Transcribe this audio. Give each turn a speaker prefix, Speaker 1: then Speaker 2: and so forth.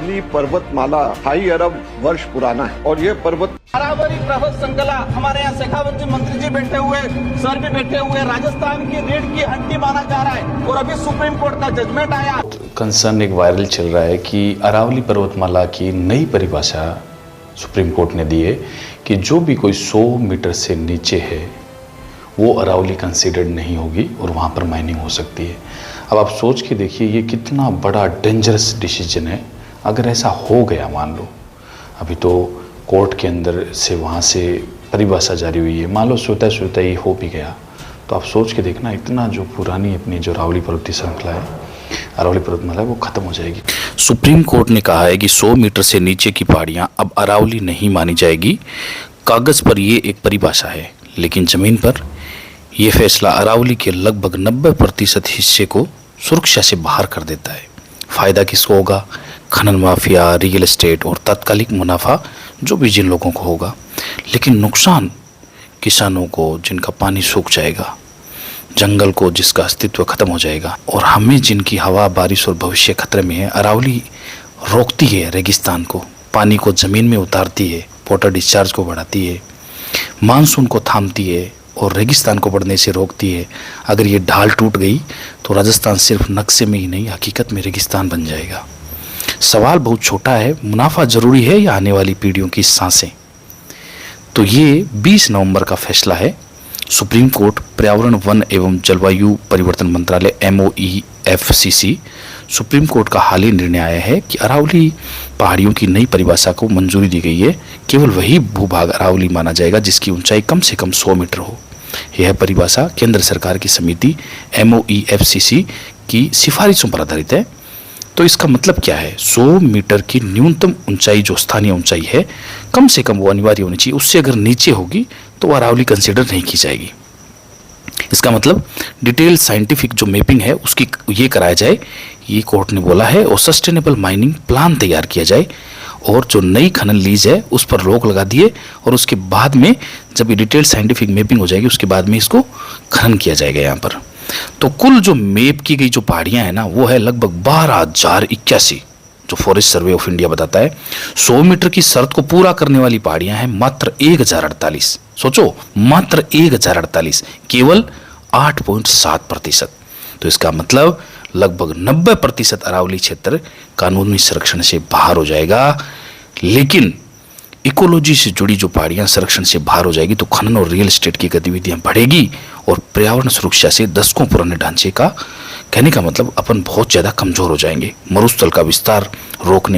Speaker 1: अरावली पर्वतमाला 2.5 अरब वर्ष पुराना है और ये पर्वत
Speaker 2: अरावली पर्वत श्रृंखला हमारे यहाँ शेखावत जी मंत्री जी बैठे हुए, सर भी बैठे हुए, राजस्थान की रीढ़ की हड्डी माना जा रहा है और अभी सुप्रीम कोर्ट का जजमेंट आया।
Speaker 3: कंसर्न एक वायरल चल रहा है कि अरावली पर्वतमाला की नई परिभाषा सुप्रीम कोर्ट ने दी है कि जो भी कोई 100 मीटर से नीचे है वो अरावली कंसीडर्ड नहीं होगी और वहाँ पर माइनिंग हो सकती है। अब आप सोच के देखिए ये कितना बड़ा डेंजरस डिसीजन है। अगर ऐसा हो गया, मान लो अभी तो कोर्ट के अंदर से वहाँ से परिभाषा जारी हुई है, मान लो सोता ये हो भी गया, तो आप सोच के देखना इतना जो पुरानी अपनी जो अरावली पर्वतीय श्रृंखला है, अरावली पर्वतमाला, वो खत्म हो जाएगी।
Speaker 4: सुप्रीम कोर्ट ने कहा है कि 100 मीटर से नीचे की पहाड़ियां अब अरावली नहीं मानी जाएगी। कागज पर ये एक परिभाषा है, लेकिन जमीन पर यह फैसला अरावली के लगभग 90% हिस्से को सुरक्षा से बाहर कर देता है। फायदा किसको होगा? खनन माफिया, रियल एस्टेट और तात्कालिक मुनाफा जो भी जिन लोगों को होगा, लेकिन नुकसान किसानों को जिनका पानी सूख जाएगा, जंगल को जिसका अस्तित्व खत्म हो जाएगा, और हमें जिनकी हवा, बारिश और भविष्य खतरे में है। अरावली रोकती है रेगिस्तान को, पानी को ज़मीन में उतारती है, वाटर डिस्चार्ज को बढ़ाती है, मानसून को थामती है और रेगिस्तान को बढ़ने से रोकती है। अगर ये ढाल टूट गई तो राजस्थान सिर्फ नक्शे में ही नहीं, हकीकत में रेगिस्तान बन जाएगा। सवाल बहुत छोटा है, मुनाफा ज़रूरी है या आने वाली पीढ़ियों की सांसें? तो ये 20 नवंबर का फैसला है। सुप्रीम कोर्ट, पर्यावरण, वन एवं जलवायु परिवर्तन मंत्रालय MOEFCC, सुप्रीम कोर्ट का हाल ही निर्णय आया है कि अरावली पहाड़ियों की नई परिभाषा को मंजूरी दी गई है। केवल वही भूभाग अरावली माना जाएगा जिसकी ऊंचाई कम से कम 100 मीटर हो। यह परिभाषा केंद्र सरकार की समिति MOEFCC की सिफारिशों पर आधारित है। तो इसका मतलब क्या है? 100 मीटर की न्यूनतम ऊंचाई जो स्थानीय ऊंचाई है, कम से कम वो अनिवार्य होनी चाहिए। उससे अगर नीचे होगी तो अरावली कंसिडर नहीं की जाएगी। इसका मतलब डिटेल साइंटिफिक जो मैपिंग है उसकी ये कराया जाए, ये कोर्ट ने बोला है, और सस्टेनेबल माइनिंग प्लान तैयार किया जाए, और जो नई खनन लीज है उस पर रोक लगा दिए, और उसके बाद में जब ये डिटेल साइंटिफिक मैपिंग हो जाएगी उसके बाद में इसको खनन किया जाएगा यहाँ पर। तो कुल जो मैप की गई जो पहाड़ियाँ हैं ना, वो है लगभग 12,081 जो फॉरेस्ट सर्वे ऑफ इंडिया बताता है। 100 मीटर की शर्त को पूरा करने वाली पहाड़ियां हैं मात्र 1048। सोचो, मात्र 1048, केवल 8.7%। तो इसका मतलब लगभग 90% अरावली क्षेत्र कानूनी संरक्षण से बाहर हो जाएगा। लेकिन इकोलॉजी से जुड़ी जो पहाड़ियां संरक्षण से बाहर हो जाएगी तो खनन और रियल एस्टेट की गतिविधियां बढ़ेगी, और पर्यावरण सुरक्षा से दशकों पुराने ढांचे का, कहने का मतलब अपन बहुत ज़्यादा कमज़ोर हो जाएंगे। मरुस्थल का विस्तार रोकने